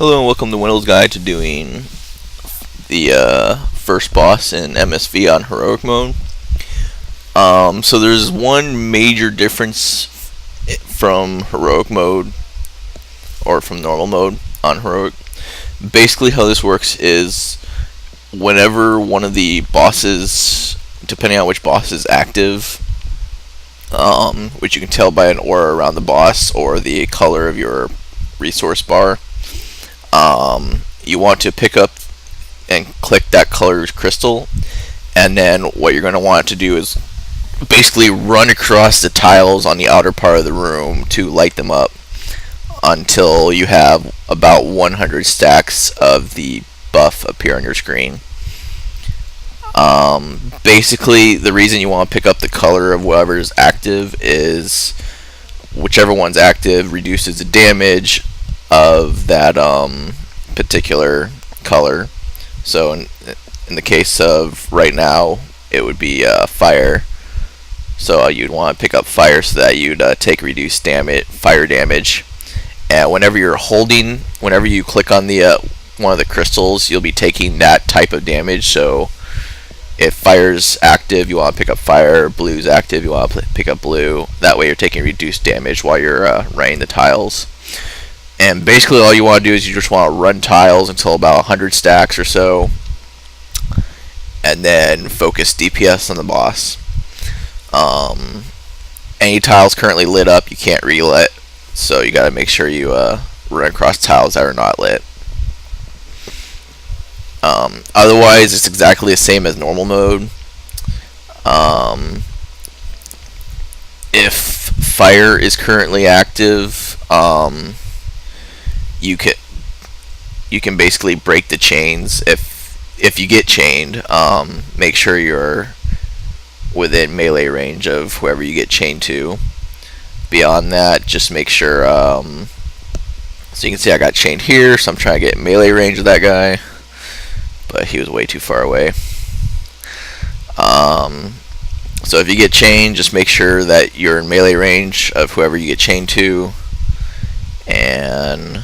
Hello and welcome to wenll's guide to doing the first boss in MSV on heroic mode. So there's one major difference from heroic mode or from normal mode on heroic. Basically how this works is whenever one of the bosses, depending on which boss is active, which you can tell by an aura around the boss or the color of your resource bar, you want to pick up and click that colored crystal, and then what you're going to want to do is basically run across the tiles on the outer part of the room to light them up until you have about 100 stacks of the buff appear on your screen. Basically, the reason you want to pick up the color of whatever is active is whichever one's active reduces the damage of that particular color. So in the case of right now, it would be fire. So you'd want to pick up fire so that you'd take reduced fire damage. And whenever you click on the one of the crystals, you'll be taking that type of damage. So if fire's active, you want to pick up fire. Blue's active, you want to pick up blue. That way you're taking reduced damage while you're running the tiles. And basically all you want to do is you just want to run tiles until about 100 stacks or so, and then focus DPS on the boss. Any tiles currently lit up you can't relit, so you got to make sure you run across tiles that are not lit. Otherwise it's exactly the same as normal mode. If fire is currently active, you can basically break the chains. If you get chained, make sure you're within melee range of whoever you get chained to. Beyond that, just make sure. So you can see I got chained here, so I'm trying to get melee range of that guy, but he was way too far away. So if you get chained, just make sure that you're in melee range of whoever you get chained to, and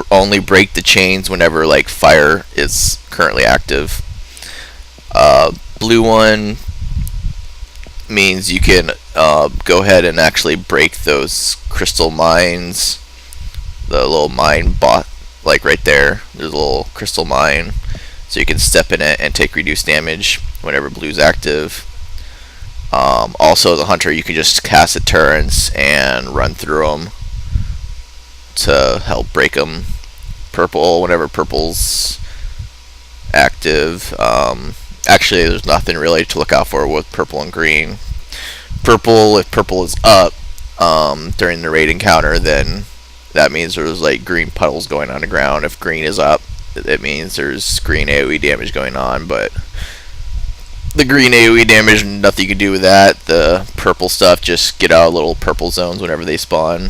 only break the chains whenever like fire is currently active. Blue one means you can go ahead and actually break those crystal mines, the little mine bot, like right there. There's a little crystal mine, so you can step in it and take reduced damage whenever blue's active. Also, as a hunter, you can just cast a turrets and run through them to help break them. Purple, whenever purple's active. Actually, there's nothing really to look out for with purple and green. Purple, if purple is up during the raid encounter, then that means there's like green puddles going on the ground. If green is up, it means there's green AoE damage going on, but the green AoE damage, nothing you can do with that. The purple stuff, just get out of little purple zones whenever they spawn.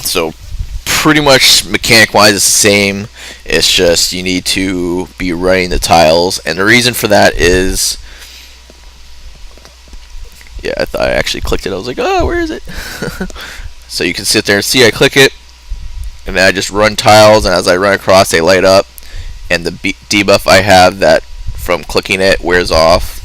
So pretty much mechanic wise it's the same. It's just you need to be running the tiles, and the reason for that is, yeah, I thought I actually clicked it. I was like, oh, where is it? So you can sit there and see I click it, and then I just run tiles, and as I run across they light up, and the debuff I have that from clicking it wears off.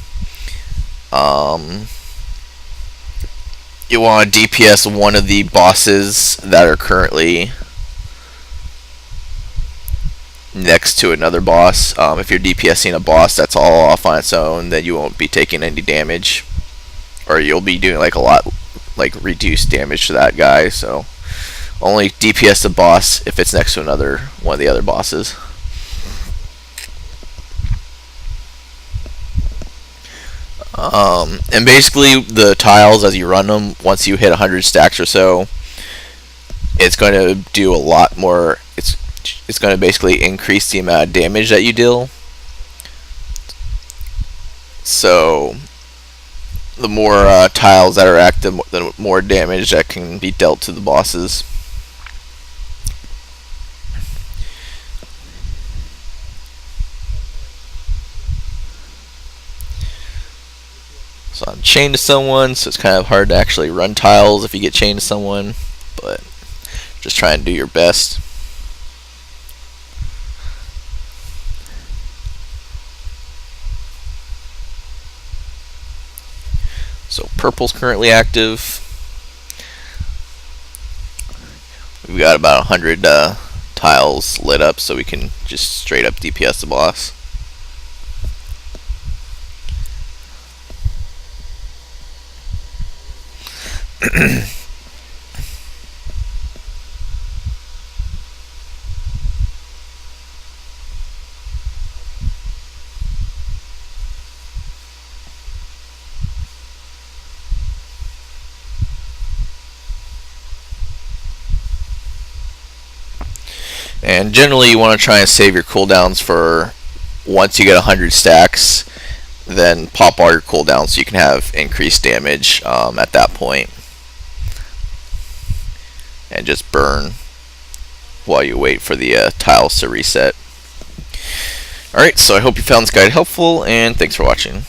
You want to DPS one of the bosses that are currently next to another boss. If you're DPSing a boss that's all off on its own, then you won't be taking any damage, or you'll be doing like a lot, like reduced damage to that guy. So only DPS the boss if it's next to one of the other bosses. And basically the tiles, as you run them, once you hit 100 stacks or so, it's going to do a lot more. It's going to basically increase the amount of damage that you deal. So the more tiles that are active, the more damage that can be dealt to the bosses. So I'm chained to someone, so it's kind of hard to actually run tiles if you get chained to someone, but Just try and do your best. So purple's currently active. We've got about 100 tiles lit up, so we can just straight up DPS the boss. And generally you want to try and save your cooldowns for once you get 100 stacks, then pop all your cooldowns so you can have increased damage at that point. And just burn while you wait for the tiles to reset. Alright, so I hope you found this guide helpful, and thanks for watching.